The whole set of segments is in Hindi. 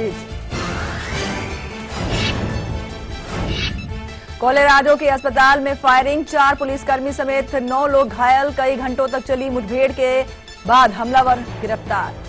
तेज। कोलोराडो के अस्पताल में फायरिंग, 4 पुलिसकर्मी समेत 9 लोग घायल। कई घंटों तक चली मुठभेड़ के बाद हमलावर गिरफ्तार।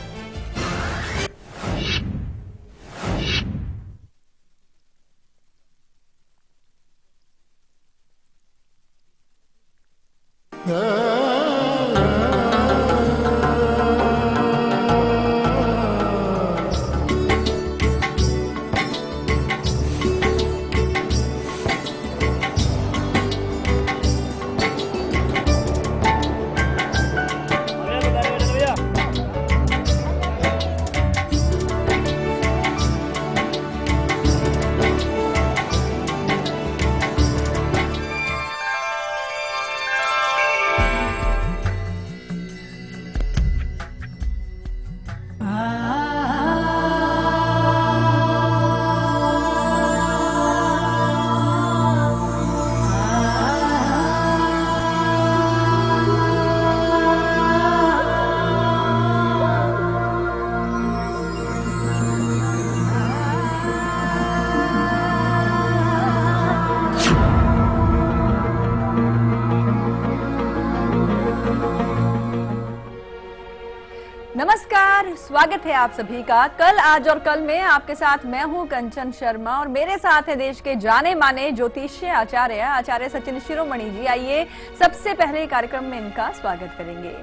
नमस्कार, स्वागत है आप सभी का कल आज और कल में। आपके साथ मैं हूं कंचन शर्मा और मेरे साथ है देश के जाने माने ज्योतिषीय आचार्य सचिन शिरोमणि जी। आइए सबसे पहले कार्यक्रम में इनका स्वागत करेंगे।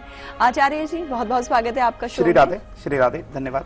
आचार्य जी, बहुत बहुत स्वागत है आपका। श्री राधे, धन्यवाद।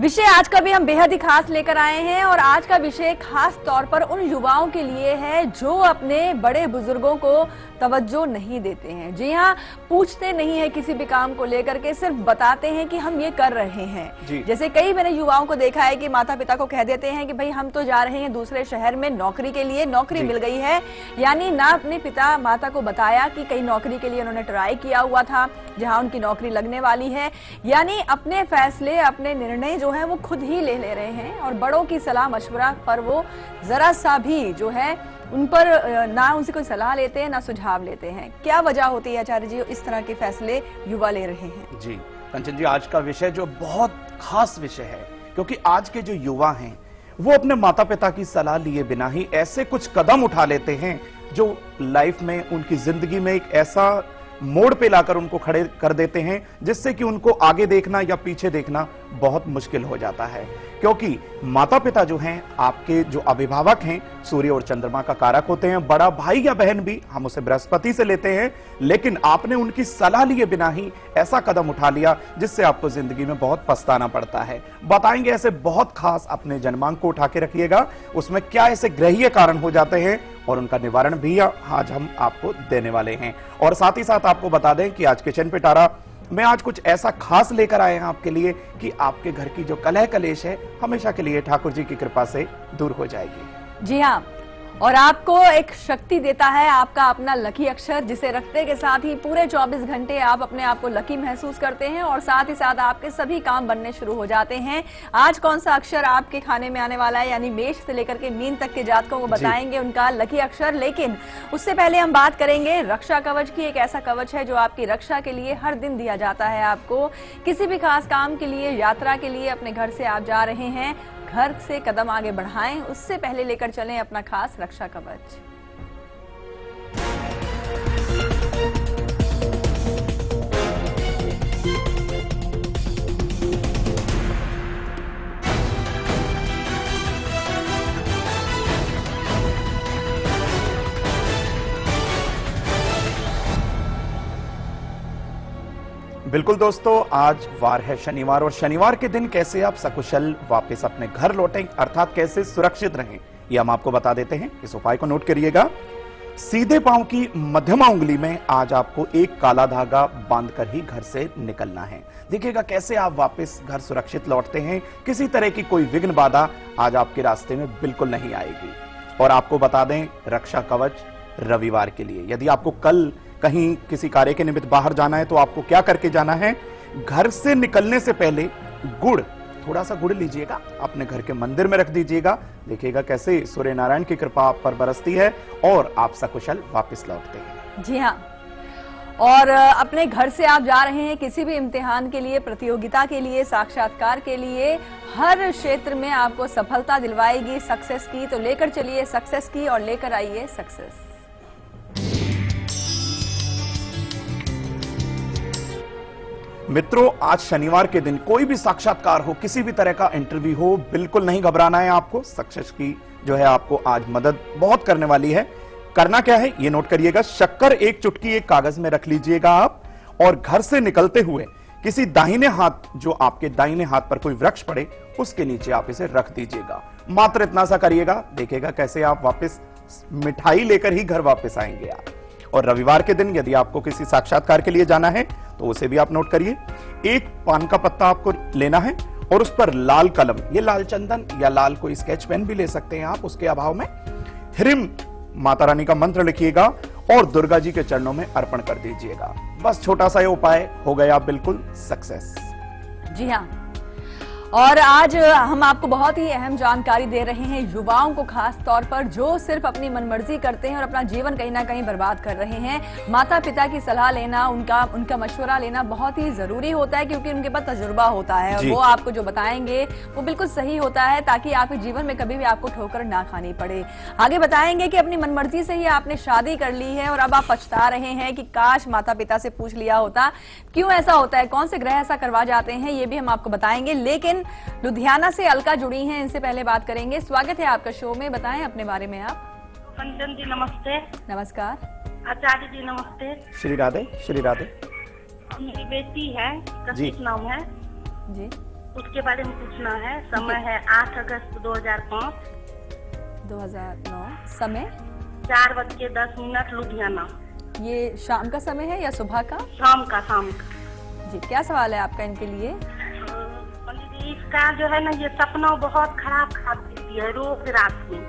विषय आज का भी हम बेहद ही खास लेकर आए हैं और आज का विषय खास तौर पर उन युवाओं के लिए है जो अपने बड़े बुजुर्गों को तवज्जो नहीं देते हैं। जी हाँ, पूछते नहीं है किसी भी काम को लेकर के, सिर्फ बताते हैं कि हम ये कर रहे हैं। जैसे कई मैंने युवाओं को देखा है कि माता पिता को कह देते हैं कि भाई हम तो जा रहे हैं दूसरे शहर में नौकरी के लिए, नौकरी मिल गई है। यानी ना अपने पिता माता को बताया कि कई नौकरी के लिए उन्होंने ट्राई किया हुआ था जहां उनकी नौकरी लगने वाली है। यानी अपने फैसले, अपने निर्णय जो है वो खुद ही ले रहे हैं और बड़ों की सलाह मशवरा पर वो जरा सा भी जो है उन पर ना उनसे कोई सलाह लेते हैं ना सुझाव लेते हैं। क्या वजह होती है आचार्य जी इस तरह के फैसले युवा ले रहे हैं? जी कंचन जी, आज का विषय जो बहुत खास विषय है, क्योंकि आज के जो युवा हैं वो अपने माता पिता की सलाह लिए बिना ही ऐसे कुछ कदम उठा लेते हैं जो लाइफ में, उनकी जिंदगी में एक ऐसा मोड़ पे लाकर उनको खड़े कर देते हैं जिससे कि उनको आगे देखना या पीछे देखना बहुत मुश्किल हो जाता है। क्योंकि माता पिता जो हैं, आपके जो अभिभावक हैं, सूर्य और चंद्रमा का कारक होते हैं। बड़ा भाई या बहन भी हम उसे बृहस्पति से लेते हैं, लेकिन आपने उनकी सलाह लिए बिना ही ऐसा कदम उठा लिया जिससे आपको जिंदगी में बहुत पछताना पड़ता है। बताएंगे ऐसे बहुत खास, अपने जन्मांक को उठा के रखिएगा, उसमें क्या ऐसे ग्रहीय कारण हो जाते हैं और उनका निवारण भी आज हम आपको देने वाले हैं। और साथ ही साथ आपको बता दें कि आज किचन पिटारा में आज कुछ ऐसा खास लेकर आए हैं आपके लिए कि आपके घर की जो कलह कलेश है हमेशा के लिए ठाकुर जी की कृपा से दूर हो जाएगी। जी हाँ, और आपको एक शक्ति देता है आपका अपना लकी अक्षर, जिसे रखते के साथ ही पूरे 24 घंटे आप अपने आप को लकी महसूस करते हैं और साथ ही साथ आपके सभी काम बनने शुरू हो जाते हैं। आज कौन सा अक्षर आपके खाने में आने वाला है, यानी मेष से लेकर के मीन तक के जातकों को बताएंगे उनका लकी अक्षर। लेकिन उससे पहले हम बात करेंगे रक्षा कवच की। एक ऐसा कवच है जो आपकी रक्षा के लिए हर दिन दिया जाता है आपको। किसी भी खास काम के लिए, यात्रा के लिए अपने घर से आप जा रहे हैं, घर से कदम आगे बढ़ाएं, उससे पहले लेकर चलें अपना खास रक्षा कवच। बिल्कुल दोस्तों, आज वार है शनिवार और शनिवार के दिन कैसे आप सकुशल वापस अपने घर लौटें, अर्थात कैसे सुरक्षित रहें, ये हम आपको बता देते हैं। इस उपाय को नोट करिएगा। सीधे पांव की मध्यमा उंगली में आज आपको एक काला धागा बांधकर ही घर से निकलना है। देखिएगा कैसे आप वापस घर सुरक्षित लौटते हैं। किसी तरह की कोई विघ्न बाधा आज आपके रास्ते में बिल्कुल नहीं आएगी। और आपको बता दें, रक्षा कवच रविवार के लिए, यदि आपको कल कहीं किसी कार्य के निमित्त बाहर जाना है तो आपको क्या करके जाना है, घर से निकलने से पहले गुड़, थोड़ा सा गुड़ लीजिएगा, अपने घर के मंदिर में रख दीजिएगा। देखिएगा कैसे सूर्य नारायण की कृपा आप पर बरसती है और आप सकुशल वापस लौटते हैं। जी हाँ, और अपने घर से आप जा रहे हैं किसी भी इम्तिहान के लिए, प्रतियोगिता के लिए, साक्षात्कार के लिए, हर क्षेत्र में आपको सफलता दिलवाएगी सक्सेस की। तो लेकर चलिए सक्सेस की और लेकर आइए सक्सेस। मित्रों, आज शनिवार के दिन कोई भी साक्षात्कार हो, किसी भी तरह का इंटरव्यू हो, बिल्कुल नहीं घबराना है आपको। सक्सेस की जो है आपको आज मदद बहुत करने वाली है। करना क्या है ये नोट करिएगा। शक्कर एक चुटकी एक कागज में रख लीजिएगा आप, और घर से निकलते हुए किसी दाहिने हाथ, जो आपके दाहिने हाथ पर कोई वृक्ष पड़े, उसके नीचे आप इसे रख दीजिएगा। मात्र इतना सा करिएगा, देखिएगा कैसे आप वापस मिठाई लेकर ही घर वापस आएंगे आप। और रविवार के दिन यदि आपको किसी साक्षात्कार के लिए जाना है तो उसे भी आप नोट करिए। एक पान का पत्ता आपको लेना है और उस पर लाल कलम, ये लाल चंदन या लाल कोई स्केच पेन भी ले सकते हैं आप, उसके अभाव में ह्रीम माता रानी का मंत्र लिखिएगा और दुर्गा जी के चरणों में अर्पण कर दीजिएगा। बस छोटा सा ये उपाय, हो गए आप बिल्कुल सक्सेस। जी हाँ, और आज हम आपको बहुत ही अहम जानकारी दे रहे हैं युवाओं को, खास तौर पर जो सिर्फ अपनी मनमर्जी करते हैं और अपना जीवन कहीं ना कहीं बर्बाद कर रहे हैं। माता पिता की सलाह लेना, उनका मशवरा लेना बहुत ही जरूरी होता है, क्योंकि उनके पास तजुर्बा होता है और वो आपको जो बताएंगे वो बिल्कुल सही होता है, ताकि आपके जीवन में कभी भी आपको ठोकर ना खानी पड़े। आगे बताएंगे कि अपनी मनमर्जी से ही आपने शादी कर ली है और अब आप पछता रहे हैं कि काश माता पिता से पूछ लिया होता। क्यों ऐसा होता है, कौन से ग्रह ऐसा करवा जाते हैं, ये भी हम आपको बताएंगे। लेकिन लुधियाना से अलका जुड़ी हैं, इनसे पहले बात करेंगे। स्वागत है आपका शो में, बताएं अपने बारे में आप। कंचन जी नमस्ते। नमस्कार। आचार्य जी नमस्ते। श्री राधे, श्री राधे। मेरी बेटी है, कशिश नाम है जी, उसके बारे में पूछना है। समय है 8 अगस्त 2005, 2009। समय 4:10 लुधियाना। ये शाम का समय है या सुबह का? शाम का। जी, क्या सवाल है आपका इनके लिए? इसका जो है ना, ये सपना बहुत खराब देती है रोज रात में।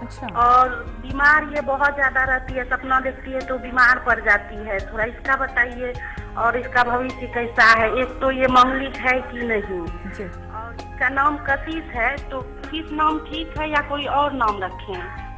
अच्छा। और बीमार ये बहुत ज्यादा रहती है, सपना देखती है तो बीमार पड़ जाती है। थोड़ा इसका बताइए, और इसका भविष्य कैसा है। एक तो ये मांगलिक है कि नहीं जी। और इसका नाम कशिश है, तो किस नाम ठीक है या कोई और नाम रखें?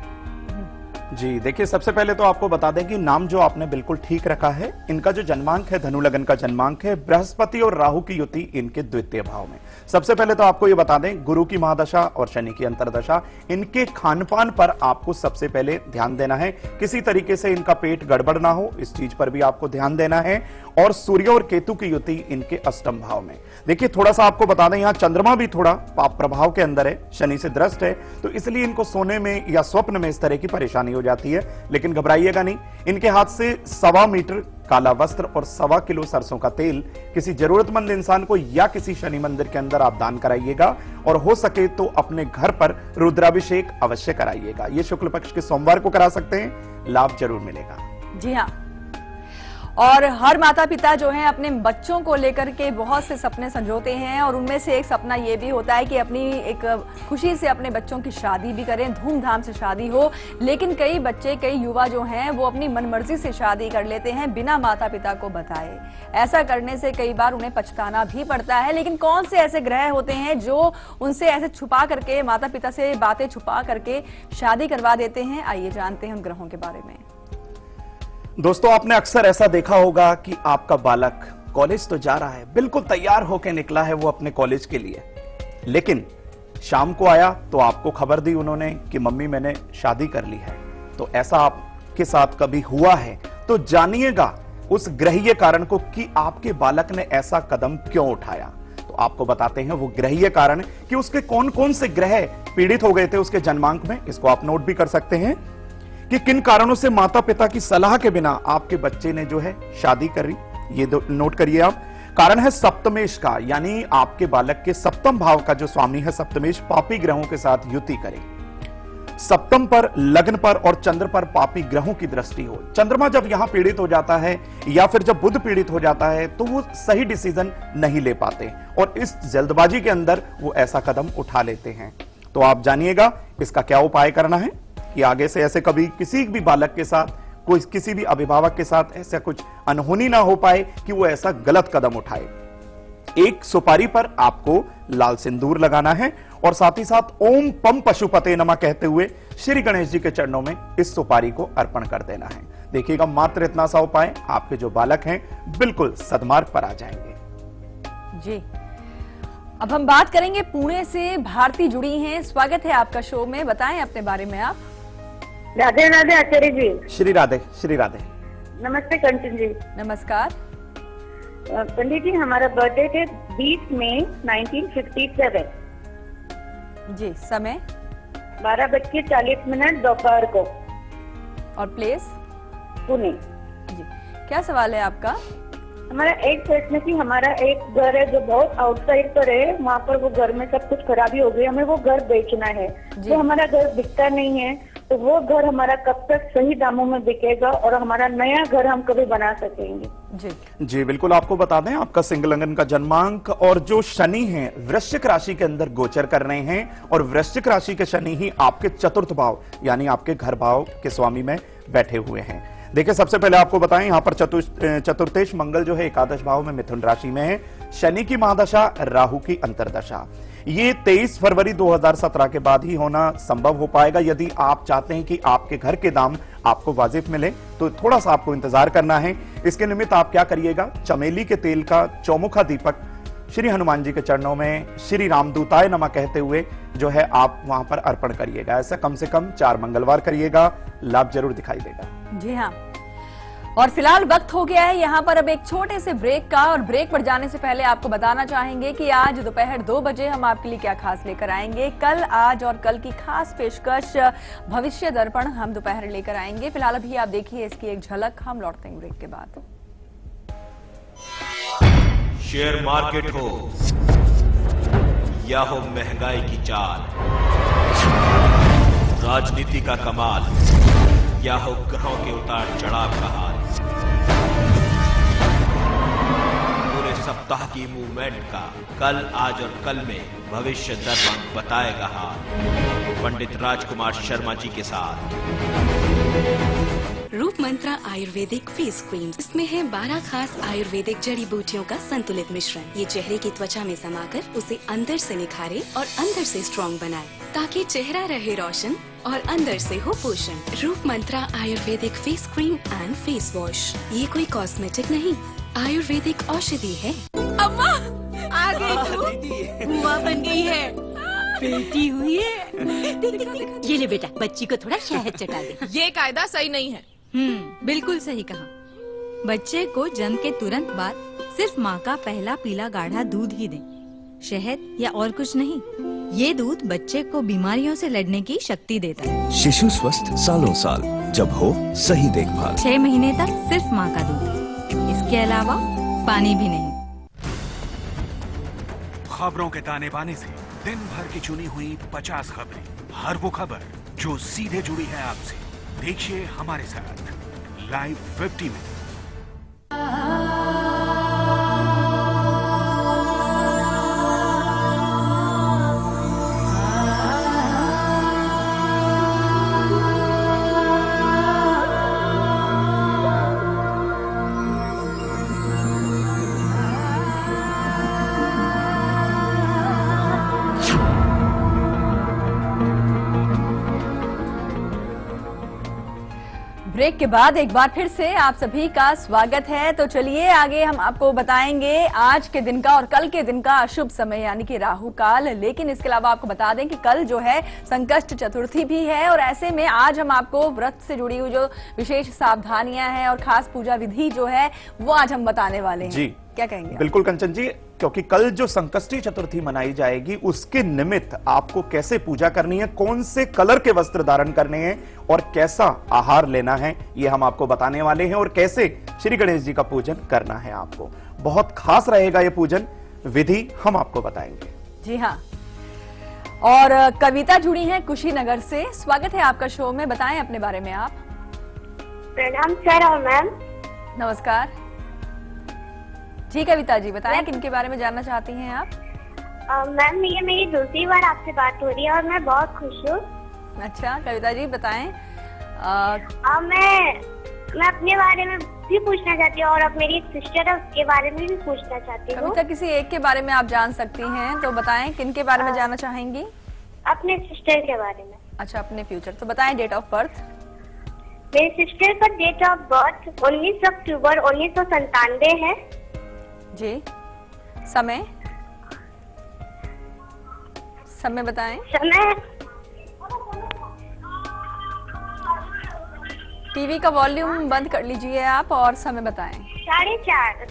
जी देखिए, सबसे पहले तो आपको बता दें कि नाम जो आपने बिल्कुल ठीक रखा है। इनका जो जन्मांक है, धनु लगन का जन्मांक है, बृहस्पति और राहु की युति इनके द्वितीय भाव में। सबसे पहले तो आपको ये बता दें, गुरु की महादशा और शनि की अंतरदशा, इनके खान पान पर आपको सबसे पहले ध्यान देना है। किसी तरीके से इनका पेट गड़बड़ ना हो, इस चीज पर भी आपको ध्यान देना है। और सूर्य और केतु की युति इनके अष्टम भाव में। देखिए, थोड़ा सा आपको बता दें, यहाँ चंद्रमा भी थोड़ा पाप प्रभाव के अंदर है, शनि से द्रष्ट है, तो इसलिए इनको सोने में या स्वप्न में इस तरह की परेशानी हो जाती है। लेकिन घबराइएगा नहीं, इनके हाथ से 1.25 मीटर काला वस्त्र और 1.25 किलो सरसों का तेल किसी जरूरतमंद इंसान को या किसी शनि मंदिर के अंदर आप दान कराइएगा। और हो सके तो अपने घर पर रुद्राभिषेक अवश्य कराइएगा। ये शुक्ल पक्ष के सोमवार को करा सकते हैं, लाभ जरूर मिलेगा। जी हाँ, और हर माता पिता जो हैं अपने बच्चों को लेकर के बहुत से सपने संजोते हैं, और उनमें से एक सपना ये भी होता है कि अपनी एक खुशी से अपने बच्चों की शादी भी करें, धूमधाम से शादी हो। लेकिन कई बच्चे, कई युवा जो हैं वो अपनी मनमर्जी से शादी कर लेते हैं बिना माता पिता को बताए। ऐसा करने से कई बार उन्हें पछताना भी पड़ता है। लेकिन कौन से ऐसे ग्रह होते हैं जो उनसे ऐसे छुपा करके, माता पिता से बातें छुपा करके शादी करवा देते हैं? आइए जानते हैं उन ग्रहों के बारे में। दोस्तों, आपने अक्सर ऐसा देखा होगा कि आपका बालक कॉलेज तो जा रहा है, बिल्कुल तैयार होकर निकला है वो अपने कॉलेज के लिए, लेकिन शाम को आया तो आपको खबर दी उन्होंने कि मम्मी मैंने शादी कर ली है। तो ऐसा आपके साथ कभी हुआ है तो जानिएगा उस ग्रहीय कारण को कि आपके बालक ने ऐसा कदम क्यों उठाया। तो आपको बताते हैं वो ग्रहीय कारण कि उसके कौन कौन से ग्रह पीड़ित हो गए थे उसके जन्मांक में। इसको आप नोट भी कर सकते हैं कि किन कारणों से माता पिता की सलाह के बिना आपके बच्चे ने जो है शादी करी। ये नोट करिए आप। कारण है सप्तमेश का, यानी आपके बालक के सप्तम भाव का जो स्वामी है सप्तमेश, पापी ग्रहों के साथ युति करे। सप्तम पर, लग्न पर और चंद्र पर पापी ग्रहों की दृष्टि हो। चंद्रमा जब यहां पीड़ित हो जाता है या फिर जब बुध पीड़ित हो जाता है तो वो सही डिसीजन नहीं ले पाते और इस जल्दबाजी के अंदर वो ऐसा कदम उठा लेते हैं। तो आप जानिएगा इसका क्या उपाय करना है कि आगे से ऐसे कभी किसी भी बालक के साथ, कोई किसी भी अभिभावक के साथ ऐसा कुछ अनहोनी ना हो पाए कि वो ऐसा गलत कदम उठाए। एक सुपारी पर आपको लाल सिंदूर लगाना है और साथ ही साथ ओम पम पशुपते नमः कहते हुए श्री गणेश जी के चरणों में इस सुपारी को अर्पण कर देना है। देखिएगा मात्र इतना सा उपाय, आपके जो बालक हैं बिल्कुल सद्मार्ग पर आ जाएंगे। जी, अब हम बात करेंगे पुणे से भारती जुड़ी हैं। स्वागत है आपका शो में, बताएं अपने बारे में आप। राधे राधे आचार्य जी। श्री राधे, श्री राधे। नमस्ते कंचन जी। नमस्कार। पंडित जी, हमारा बर्थडे थे 20 मई 1957। जी, समय 12:40 दोपहर को। और प्लेस पुणे। जी, क्या सवाल है आपका? हमारा एक प्रश्न थी, हमारा एक घर है जो बहुत आउटसाइड पर है, वहाँ पर वो घर में सब कुछ खराबी हो गई, हमें वो घर बेचना है। तो हमारा घर बिकता नहीं है, तो वो घर हमारा कब तक सही दामों में बिकेगा और हमारा नया घर हम कभी बना सकेंगे? जी बिल्कुल, आपको बता दें आपका सिंह लगन का जन्मांक और जो शनि है वृश्चिक राशि के अंदर गोचर कर रहे हैं, और वृश्चिक राशि के शनि ही आपके चतुर्थ भाव यानी आपके घर भाव के स्वामी में बैठे हुए हैं। देखिए, सबसे पहले आपको बताएं, यहां पर चतुर्थेश मंगल जो है एकादश भाव में मिथुन राशि में है। शनि की महादशा, राहु की अंतरदशा, ये 23 फरवरी 2017 के बाद ही होना संभव हो पाएगा। यदि आप चाहते हैं कि आपके घर के दाम आपको वाजिब मिले तो थोड़ा सा आपको इंतजार करना है। इसके निमित्त आप क्या करिएगा, चमेली के तेल का चौमुखा दीपक श्री हनुमान जी के चरणों में श्री रामदूताय नमः कहते हुए जो है आप वहां पर अर्पण करिएगा। ऐसा कम से कम 4 मंगलवार करिएगा, लाभ जरूर दिखाई देगा। जी हाँ, और फिलहाल वक्त हो गया है यहाँ पर अब एक छोटे से ब्रेक का, और ब्रेक पर जाने से पहले आपको बताना चाहेंगे कि आज दोपहर 2 बजे हम आपके लिए क्या खास लेकर आएंगे। कल, आज और कल की खास पेशकश भविष्य दर्पण हम दोपहर लेकर आएंगे। फिलहाल अभी आप देखिए इसकी एक झलक, हम लौटते हैं ब्रेक के बाद। शेयर मार्केट हो या हो महंगाई की चाल, राजनीति का कमाल या हो ग्रहों के उतार चढ़ाव का हाल, पूरे सप्ताह की मूवमेंट का कल, आज और कल में भविष्य दर्पण बताएगा हाल, पंडित राजकुमार शर्मा जी के साथ। रूप मंत्रा आयुर्वेदिक फेस क्रीम, इसमें है 12 खास आयुर्वेदिक जड़ी बूटियों का संतुलित मिश्रण। ये चेहरे की त्वचा में समाकर उसे अंदर से निखारे और अंदर से स्ट्रॉन्ग बनाए, ताकि चेहरा रहे रोशन और अंदर से हो पोषण। Roop Mantra ayurvedic face cream and face wash, ये कोई कॉस्मेटिक नहीं, आयुर्वेदिक औषधि है। अम्मा आ गई तू, बुआ बन गई है, बेटी हुई है। ये ले बेटा, बच्ची को थोड़ा शहद चटा दे। ये कायदा सही नहीं है। बिल्कुल सही कहा। बच्चे को जन्म के तुरंत बाद सिर्फ माँ का पहला पीला गाढ़ा दूध ही दें, शहद या और कुछ नहीं। ये दूध बच्चे को बीमारियों से लड़ने की शक्ति देता है। शिशु स्वस्थ सालों साल, जब हो सही देखभाल। 6 महीने तक सिर्फ माँ का दूध, इसके अलावा पानी भी नहीं। खबरों के ताने बाने से दिन भर की चुनी हुई 50 खबरें, हर वो खबर जो सीधे जुड़ी है आपसे। देखिए हमारे साथ लाइव 50 में। ब्रेक के बाद एक बार फिर से आप सभी का स्वागत है। तो चलिए आगे हम आपको बताएंगे आज के दिन का और कल के दिन का अशुभ समय यानी कि राहु काल। लेकिन इसके अलावा आपको बता दें कि कल जो है संकष्ट चतुर्थी भी है, और ऐसे में आज हम आपको व्रत से जुड़ी हुई जो विशेष सावधानियां हैं और खास पूजा विधि जो है वो आज हम बताने वाले हैं। जी क्या कहेंगे? बिल्कुल कंचन जी, क्योंकि कल जो संकष्टी चतुर्थी मनाई जाएगी उसके निमित्त आपको कैसे पूजा करनी है, कौन से कलर के वस्त्र धारण करने हैं और कैसा आहार लेना है, ये हम आपको बताने वाले हैं, और कैसे श्री गणेश जी का पूजन करना है। आपको बहुत खास रहेगा ये पूजन विधि, हम आपको बताएंगे। जी हाँ, और कविता जुड़ी है कुशीनगर से। स्वागत है आपका शो में, बताएं अपने बारे में आप। प्रणाम सर और मैम। नमस्कार जी कविता जी, बताएं किनके बारे में जानना चाहती हैं आप? मैम ये मेरी दूसरी बार आपसे बात हो रही है और मैं बहुत खुश हूँ। अच्छा कविता जी बताएं। मैं अपने बारे में भी पूछना चाहती हूँ और अब मेरी एक सिस्टर है उसके बारे में भी पूछना चाहती हूँ। कविता किसी एक के बारे में आप जान सकती हैं, तो बताएं किनके बारे में जानना चाहेंगी? अपने सिस्टर के बारे में। अच्छा, अपने फ्यूचर, तो बताएं डेट ऑफ बर्थ। मेरी सिस्टर का डेट ऑफ बर्थ 19 अक्टूबर 1997 है। जी, समय समय बताएं। समय टीवी का वॉल्यूम बंद कर लीजिए आप और समय बताएं। 4:30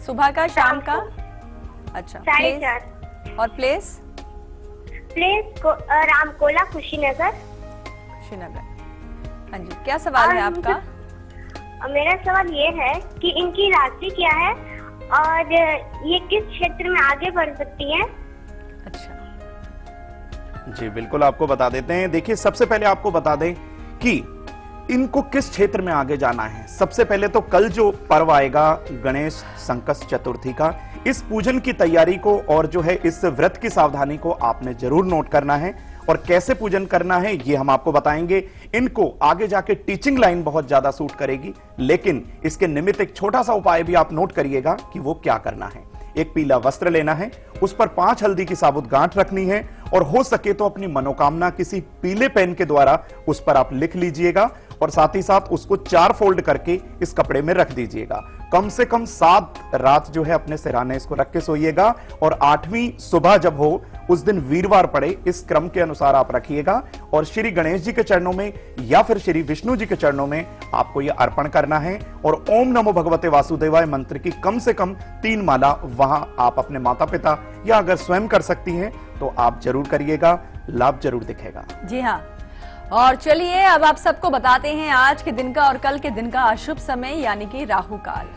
सुबह का, शाम का? अच्छा, 4:30। और प्लेस? प्लेस रामकोला, कुशीनगर। कुशीनगर। हाँ जी, क्या सवाल है आपका? मेरा सवाल ये है कि इनकी राशि क्या है और ये किस क्षेत्र में आगे बढ़ सकती है। अच्छा जी बिल्कुल आपको बता देते हैं। देखिए सबसे पहले आपको बता दें कि इनको किस क्षेत्र में आगे जाना है। सबसे पहले तो कल जो पर्व आएगा गणेश संकष्ट चतुर्थी का, इस पूजन की तैयारी को और जो है इस व्रत की सावधानी को आपने जरूर नोट करना है और कैसे पूजन करना है ये हम आपको बताएंगे। इनको आगे जाके टीचिंग लाइन बहुत ज्यादा सूट करेगी, लेकिन इसके निमित्त एक छोटा सा उपाय भी आप नोट करिएगा कि वो क्या करना है। एक पीला वस्त्र लेना है, उस पर 5 हल्दी की साबुत गांठ रखनी है और हो सके तो अपनी मनोकामना किसी पीले पेन के द्वारा उस पर आप लिख लीजिएगा और साथ ही साथ उसको 4 फोल्ड करके इस कपड़े में रख दीजिएगा। कम से कम 7 रात जो है अपने सिरहाने इसको रख के सोइएगा और 8वीं सुबह जब हो उस दिन वीरवार पड़े, इस क्रम के अनुसार आप रखिएगा और श्री गणेश जी के चरणों में या फिर श्री विष्णु जी के चरणों में आपको यह अर्पण करना है और ओम नमो भगवते वासुदेवाय मंत्र की कम से कम 3 माला वहां आप अपने माता पिता या अगर स्वयं कर सकती हैं तो आप जरूर करिएगा, लाभ जरूर दिखेगा। जी हाँ, और चलिए अब आप सबको बताते हैं आज के दिन का और कल के दिन का अशुभ समय यानी कि राहु काल।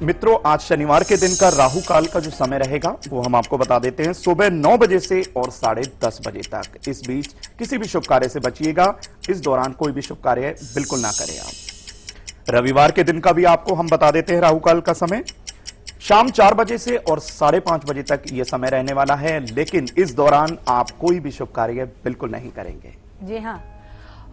मित्रों आज शनिवार के दिन का राहु काल का जो समय रहेगा वो हम आपको बता देते हैं। सुबह 9 बजे से और 10:30 बजे तक, इस बीच किसी भी शुभ कार्य से बचिएगा। इस दौरान कोई भी शुभ कार्य बिल्कुल ना करें आप। रविवार के दिन का भी आपको हम बता देते हैं राहु काल का समय। शाम 4 बजे से और 5:30 बजे तक यह समय रहने वाला है, लेकिन इस दौरान आप कोई भी शुभ कार्य बिल्कुल नहीं करेंगे। जी हाँ,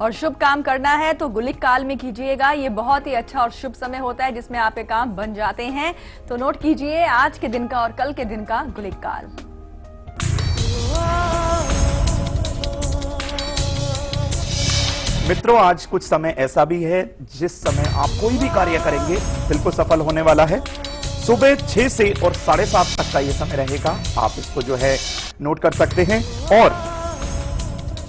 और शुभ काम करना है तो गुलिक काल में कीजिएगा। ये बहुत ही अच्छा और शुभ समय होता है जिसमें आपके काम बन जाते हैं। तो नोट कीजिए आज के दिन का और कल के दिन का गुलिक काल। मित्रों आज कुछ समय ऐसा भी है जिस समय आप कोई भी कार्य करेंगे बिल्कुल सफल होने वाला है। सुबह 6 से और 7:30 तक का ये समय रहेगा, आप इसको जो है नोट कर सकते हैं। और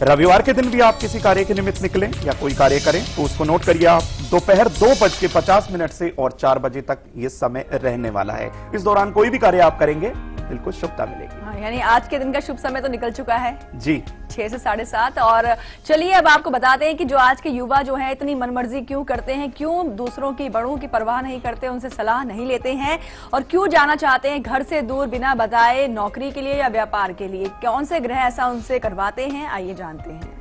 रविवार के दिन भी आप किसी कार्य के निमित्त निकलें या कोई कार्य करें तो उसको नोट करिए आप। दोपहर 2:50 से और 4 बजे तक ये समय रहने वाला है। इस दौरान कोई भी कार्य आप करेंगे बिल्कुल शुभता मिलेगी। हाँ, यानी आज के दिन का शुभ समय तो निकल चुका है जी, 6 से 7:30। और चलिए अब आपको बताते हैं कि जो आज के युवा जो है इतनी मनमर्जी क्यों करते हैं, क्यों दूसरों की बड़ों की परवाह नहीं करते, उनसे सलाह नहीं लेते हैं और क्यों जाना चाहते हैं घर से दूर बिना बताए नौकरी के लिए या व्यापार के लिए। कौन से ग्रह ऐसा उनसे करवाते हैं, आइए जानते हैं।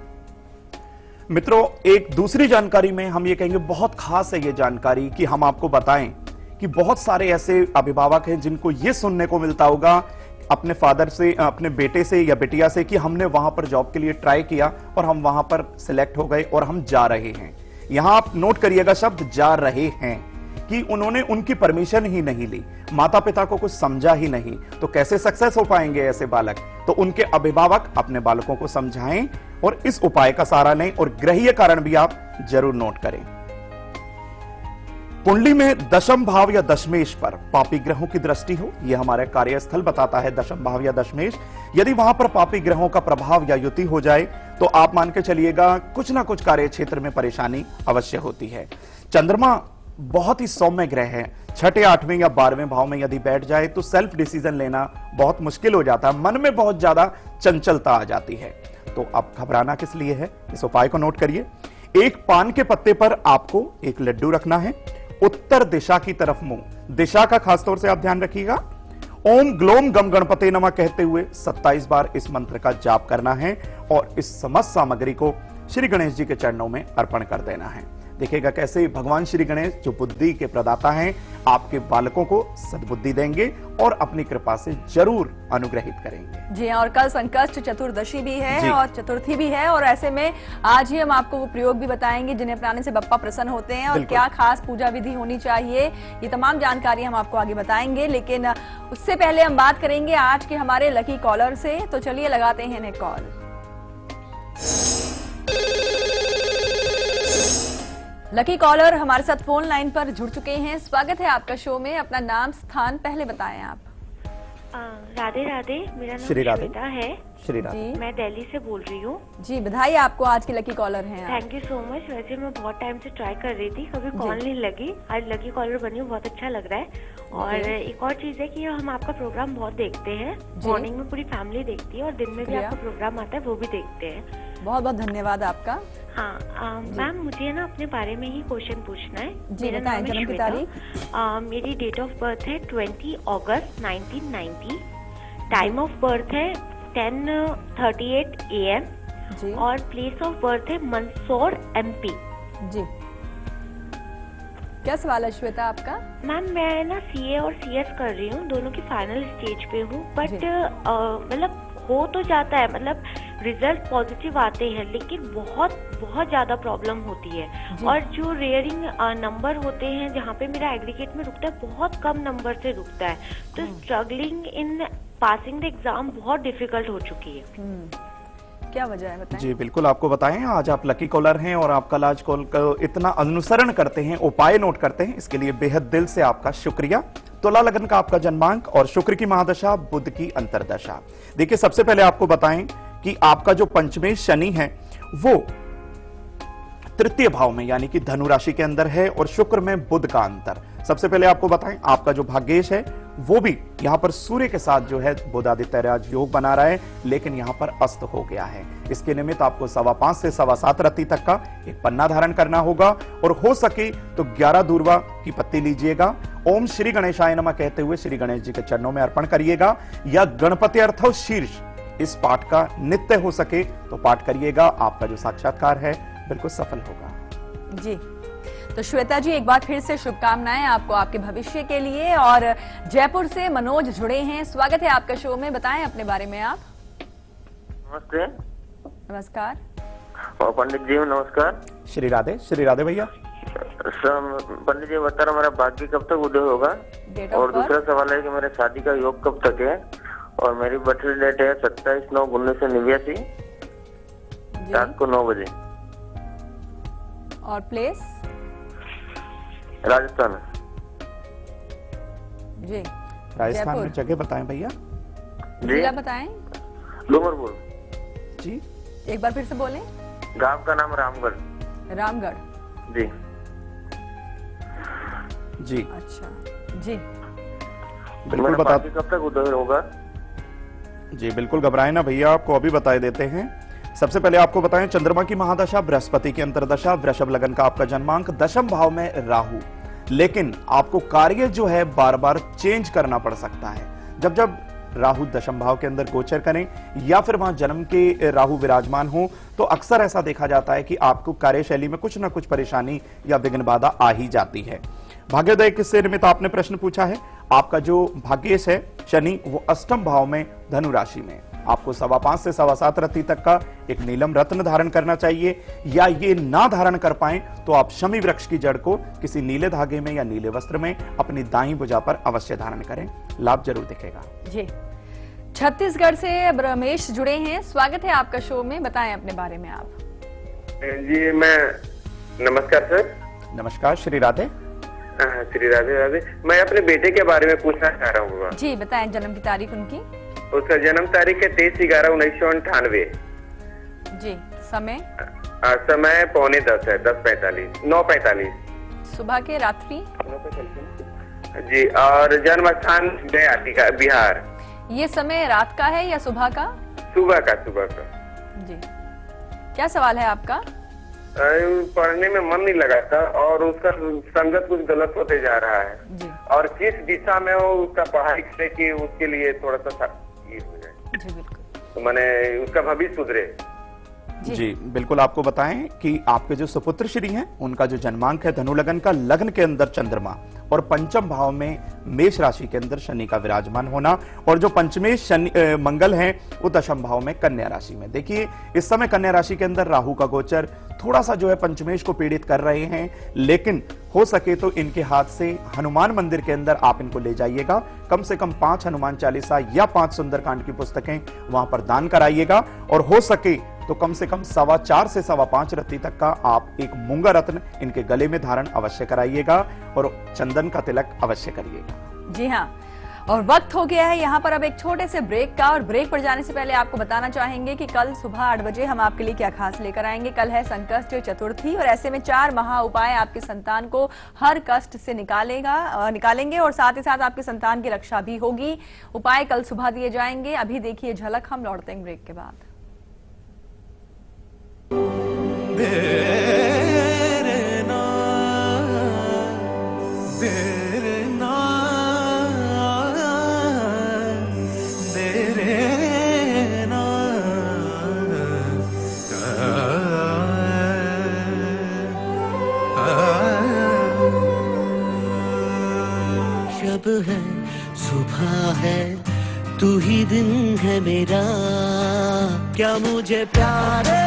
मित्रों एक दूसरी जानकारी में हम ये कहेंगे बहुत खास है ये जानकारी कि हम आपको बताएं कि बहुत सारे ऐसे अभिभावक हैं जिनको ये सुनने को मिलता होगा अपने फादर से, अपने बेटे से या बेटिया से कि हमने वहां पर जॉब के लिए ट्राई किया और हम वहां पर सिलेक्ट हो गए और हम जा रहे हैं। यहां आप नोट करिएगा शब्द जा रहे हैं, कि उन्होंने उनकी परमिशन ही नहीं ली, माता पिता को कुछ समझा ही नहीं, तो कैसे सक्सेस हो पाएंगे ऐसे बालक। तो उनके अभिभावक अपने बालकों को समझाएं और इस उपाय का सहारा लें और ग्रहीय कारण भी आप जरूर नोट करें। कुंडली में दशम भाव या दशमेश पर पापी ग्रहों की दृष्टि हो, यह हमारे कार्यस्थल बताता है दशम भाव या दशमेश। यदि वहां पर पापी ग्रहों का प्रभाव या युति हो जाए तो आप मान के चलिएगा कुछ ना कुछ कार्य क्षेत्र में परेशानी अवश्य होती है। चंद्रमा बहुत ही सौम्य ग्रह है, 6ठे 8वें या 12वें भाव में यदि बैठ जाए तो सेल्फ डिसीजन लेना बहुत मुश्किल हो जाता है, मन में बहुत ज्यादा चंचलता आ जाती है। तो अब घबराना किस लिए है, इस उपाय को नोट करिए। एक पान के पत्ते पर आपको एक लड्डू रखना है, उत्तर दिशा की तरफ मुंह, दिशा का खासतौर से आप ध्यान रखिएगा। ओम ग्लोम गम गणपते नमः कहते हुए 27 बार इस मंत्र का जाप करना है और इस समस्त सामग्री को श्री गणेश जी के चरणों में अर्पण कर देना है। देखिएगा कैसे भगवान श्री गणेश जो बुद्धि के प्रदाता हैं आपके बालकों को सद्बुद्धि देंगे और अपनी कृपा से जरूर अनुग्रहित करेंगे। जी हाँ, और कल संकष्ट चतुर्दशी भी है और चतुर्थी भी है, और ऐसे में आज ही हम आपको वो प्रयोग भी बताएंगे जिन्हें अपनाने से बप्पा प्रसन्न होते हैं और क्या खास पूजा विधि होनी चाहिए। ये तमाम जानकारी हम आपको आगे बताएंगे, लेकिन उससे पहले हम बात करेंगे आज के हमारे लकी कॉलर से। तो चलिए लगाते हैं इन्हें कॉल। लकी कॉलर हमारे साथ फोन लाइन पर जुड़ चुके हैं। स्वागत है आपका शो में। अपना नाम स्थान पहले बताएं आप। राधे राधे, मेरा नाम श्वेता है। श्री राधे, मैं दिल्ली से बोल रही हूँ। जी बधाई आपको, आज की लकी कॉलर हैं। Thank you so much. वैसे मैं बहुत टाइम से ट्राई कर रही थी, कभी कॉल नहीं लगी। आज लकी कॉलर बनी हूँ, बहुत अच्छा लग रहा है। और एक और चीज है कि हम आपका प्रोग्राम बहुत देखते हैं। मॉर्निंग में पूरी फैमिली देखती है और दिन में भी आपका प्रोग्राम आता है, वो भी देखते हैं। बहुत बहुत धन्यवाद आपका। हाँ मैम, मुझे ना अपने बारे में ही क्वेश्चन पूछना है। जी बताएं, जन्म की तारीख। मेरी डेट ऑफ बर्थ है 20 अगस्त 1990। टाइम ऑफ बर्थ है 10:38 AM और प्लेस ऑफ बर्थ है मंदसौर MP। जी क्या सवाल है श्वेता आपका? मैम मैं ना CA और CS कर रही हूँ, दोनों की फाइनल स्टेज पे हूँ। बट मतलब हो तो जाता है, मतलब रिजल्ट पॉजिटिव आते हैं, लेकिन बहुत ज्यादा प्रॉब्लम होती है। और जो रेयरिंग नंबर होते हैं जहाँ पे मेरा एग्रीगेट में रुकता है, बहुत कम नंबर से रुकता है। तो struggling in passing the exam बहुत डिफिकल्ट हो चुकी है। क्या वजह है बताएं? जी बिल्कुल आपको बताएं। आज आप लकी कॉलर हैं और आप कल आज कॉल को इतना अनुसरण करते हैं, उपाय नोट करते हैं, इसके लिए बेहद दिल से आपका शुक्रिया। तुला लगन का आपका जन्मांक और शुक्र की महादशा, बुध की अंतरदशा। देखिए सबसे पहले आपको बताएं कि आपका जो पंचमेश शनि है वो तृतीय भाव में यानी कि धनु राशि के अंदर है और शुक्र में बुध का अंतर। सबसे पहले आपको बताएं आपका जो भाग्येश है वो भी यहां पर सूर्य के साथ जो है बुध आदित्य राज योग बना रहा है, लेकिन यहां पर अस्त हो गया है। इसके निमित्त आपको 5:15 से 7:15 रत्ती तक का एक पन्ना धारण करना होगा और हो सके तो 11 दूर्वा की पत्ती लीजिएगा। ओम श्री गणेशाय नमः कहते हुए श्री गणेश जी के चरणों में अर्पण करिएगा, या गणपति अर्थव शीर्ष इस पाठ का नित्य हो सके तो पाठ करिएगा। आपका जो साक्षात्कार है बिल्कुल सफल होगा। जी तो श्वेता जी एक बार फिर से शुभकामनाएं आपको आपके भविष्य के लिए। और जयपुर से मनोज जुड़े हैं, स्वागत है आपका शो में। बताएं अपने बारे में आप। नमस्ते। नमस्कार। पंडित जी नमस्कार। श्री राधे भैया। पंडित जी बता रहा हमारा भाग्य कब तक उदय होगा, और दूसरा सवाल है कि मेरे शादी का योग कब तक है, और मेरी बर्थडे डेट है 27/9/1989 रात को 9 बजे। और प्लेस? राजस्थान। जी राजस्थान में जगह बताएं भैया। जिला बताएं। डूंगरपुर। जी एक बार फिर से बोलें। गांव का नाम रामगढ़। रामगढ़। जी जी अच्छा जी बिल्कुल बता। कब तक उदय होगा? जी बिल्कुल घबराएं ना भैया, आपको अभी बता देते हैं। सबसे पहले आपको बताएं चंद्रमा की महादशा बृहस्पति की अंतरदशा, वृषभ लगन का आपका जन्मांक, दशम भाव में राहु। लेकिन आपको कार्य जो है बार बार चेंज करना पड़ सकता है। जब जब राहु दशम भाव के अंदर गोचर करें या फिर वहां जन्म के राहु विराजमान हो तो अक्सर ऐसा देखा जाता है कि आपको कार्यशैली में कुछ ना कुछ परेशानी या विघ्न बाधा आ ही जाती है। भाग्योदय किससे निमित्त आपने प्रश्न पूछा है। आपका जो भाग्येश है शनि वो अष्टम भाव में धनु राशि में। आपको 5:15 से 7:15 रत्ती तक का एक नीलम रत्न धारण करना चाहिए, या ये ना धारण कर पाए तो आप शमी वृक्ष की जड़ को किसी नीले धागे में या नीले वस्त्र में अपनी दाईं भुजा पर अवश्य धारण करें, लाभ जरूर दिखेगा। जी छत्तीसगढ़ से रमेश जुड़े हैं, स्वागत है आपका शो में। बताएं अपने बारे में आप। जी मैं नमस्कार सर। नमस्कार। श्री राधे। श्री राधे राधे। मैं अपने बेटे के बारे में पूछना चाह रहा हूँ। जी बताएं जन्म की तारीख उनकी। उसका जन्म तारीख है 23/11/1998। जी समय? समय 9:45 है, 9:45 सुबह के रात्रि? जी। और जन्म स्थान गयाटी का बिहार। ये समय रात का है या सुबह का? सुबह का। जी क्या सवाल है आपका? पढ़ने में मन नहीं लगाता और उसका संगत कुछ गलत होते जा रहा है जी। और किस दिशा में वो उसका पढ़ाई करे कि उसके लिए थोड़ा सा ये हो जाए। जी बिल्कुल। तो मैंने उसका भविष्य सुधरे। जी बिल्कुल, आपको बताएं कि आपके जो सुपुत्र श्री हैं उनका जो जन्मांक है धनु लगन का, लग्न के अंदर चंद्रमा और पंचम भाव में मेष राशि के अंदर शनि का विराजमान होना, और जो पंचमेश शनि मंगल हैं वो दशम भाव में कन्या राशि में। देखिए इस समय कन्या राशि के अंदर राहु का गोचर थोड़ा सा जो है पंचमेश को पीड़ित कर रहे हैं, लेकिन हो सके तो इनके हाथ से हनुमान मंदिर के अंदर आप इनको ले जाइएगा, कम से कम 5 हनुमान चालीसा या 5 सुंदरकांड की पुस्तकें वहां पर दान कराइएगा, और हो सके तो कम से कम 4.25 से 5.25 रत्ती तक का आप एक मूंगा रत्न इनके गले में धारण अवश्य कराइएगा, और चंदन का तिलक अवश्य करिएगा। जी हाँ, और वक्त हो गया है यहाँ पर अब एक छोटे से ब्रेक का, और ब्रेक पर जाने से पहले आपको बताना चाहेंगे कि कल सुबह 8 बजे हम आपके लिए क्या खास लेकर आएंगे। कल है संकष्ट चतुर्थी, और ऐसे में 4 महा उपाय आपके संतान को हर कष्ट से निकालेंगे, और साथ ही साथ आपके संतान की रक्षा भी होगी। उपाय कल सुबह दिए जाएंगे। अभी देखिए झलक, हम लौटते हैं ब्रेक के बाद। जब है सुबह है तू ही दिन है मेरा, क्या मुझे प्यार है।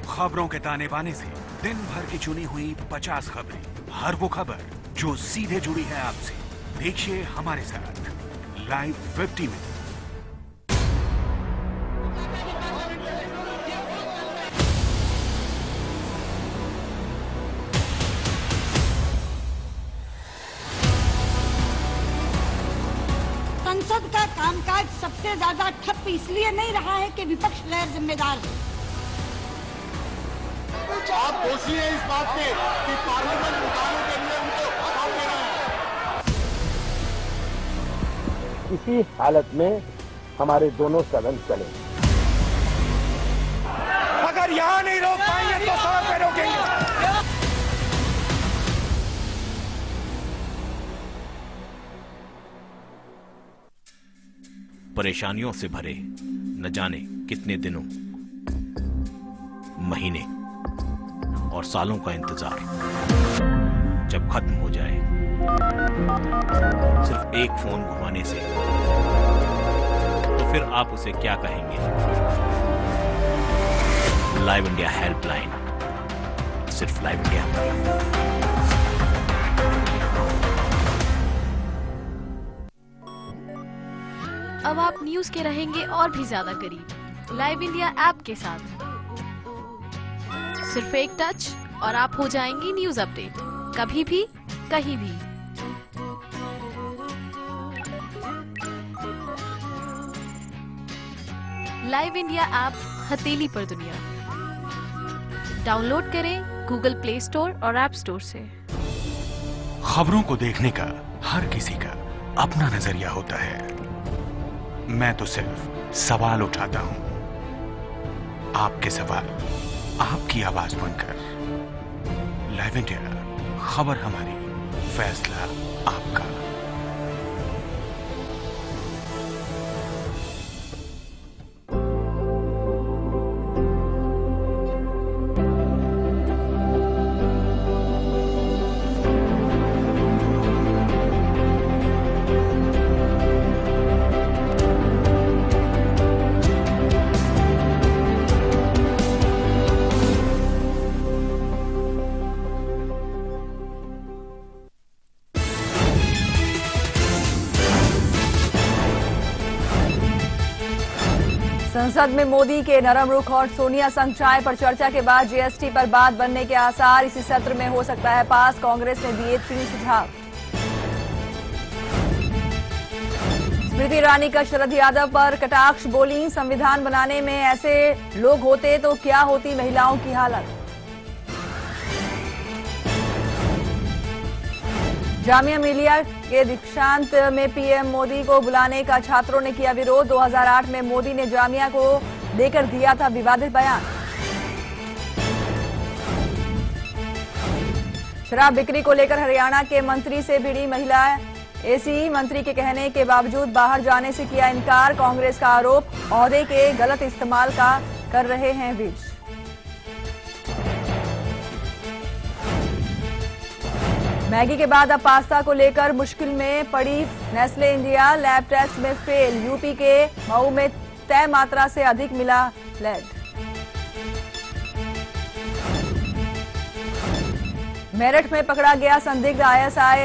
खबरों के ताने बाने से दिन भर की चुनी हुई 50 खबरें, हर वो खबर जो सीधे जुड़ी है आपसे। देखिए हमारे साथ लाइव 50 में। संसद का कामकाज सबसे ज्यादा ठप इसलिए नहीं रहा है कि विपक्ष गैर जिम्मेदार है। आप दोषी हैं इस बात के कि पार्लियामेंट मुद्दों के लिए उनको काम दे रहे हैं। इसी हालत में हमारे दोनों सदन चले। अगर यहाँ नहीं रोक पाएंगे तो सड़क पे रोकेंगे। परेशानियों से भरे न जाने कितने दिनों, महीने और सालों का इंतजार जब खत्म हो जाए, सिर्फ एक फोन घुमाने से, तो फिर आप उसे क्या कहेंगे? लाइव इंडिया हेल्पलाइन, सिर्फ लाइव इंडिया पर। अब आप न्यूज के रहेंगे और भी ज्यादा करीब लाइव इंडिया ऐप के साथ। सिर्फ एक टच और आप हो जाएंगी न्यूज अपडेट, कभी भी कहीं भी। लाइव इंडिया ऐप हथेली पर दुनिया। डाउनलोड करें गूगल प्ले स्टोर और ऐप स्टोर से। खबरों को देखने का हर किसी का अपना नजरिया होता है। मैं तो सिर्फ सवाल उठाता हूं, आपके सवाल आपकी आवाज बनकर। लाइव इंडिया, खबर हमारी, फैसला आपका। संसद में मोदी के नरम रुख और सोनिया संग चाय पर चर्चा के बाद जीएसटी पर बात बनने के आसार। इसी सत्र में हो सकता है पास, कांग्रेस ने दिए 3 सुझाव। स्मृति ईरानी का शरद यादव पर कटाक्ष बोली, संविधान बनाने में ऐसे लोग होते तो क्या होती महिलाओं की हालत। जामिया मिलिया के दीक्षांत में पीएम मोदी को बुलाने का छात्रों ने किया विरोध। 2008 में मोदी ने जामिया को लेकर दिया था विवादित बयान। शराब बिक्री को लेकर हरियाणा के मंत्री से भिड़ी महिला। एसी मंत्री के कहने के बावजूद बाहर जाने से किया इनकार। कांग्रेस का आरोप, ओहदे के गलत इस्तेमाल का कर रहे हैं विज। मैगी के बाद अब पास्ता को लेकर मुश्किल में पड़ी नेस्ले इंडिया। लैब टेस्ट में फेल। यूपी के मऊ में तय मात्रा से अधिक मिला लेड। मेरठ में पकड़ा गया संदिग्ध आईएसआई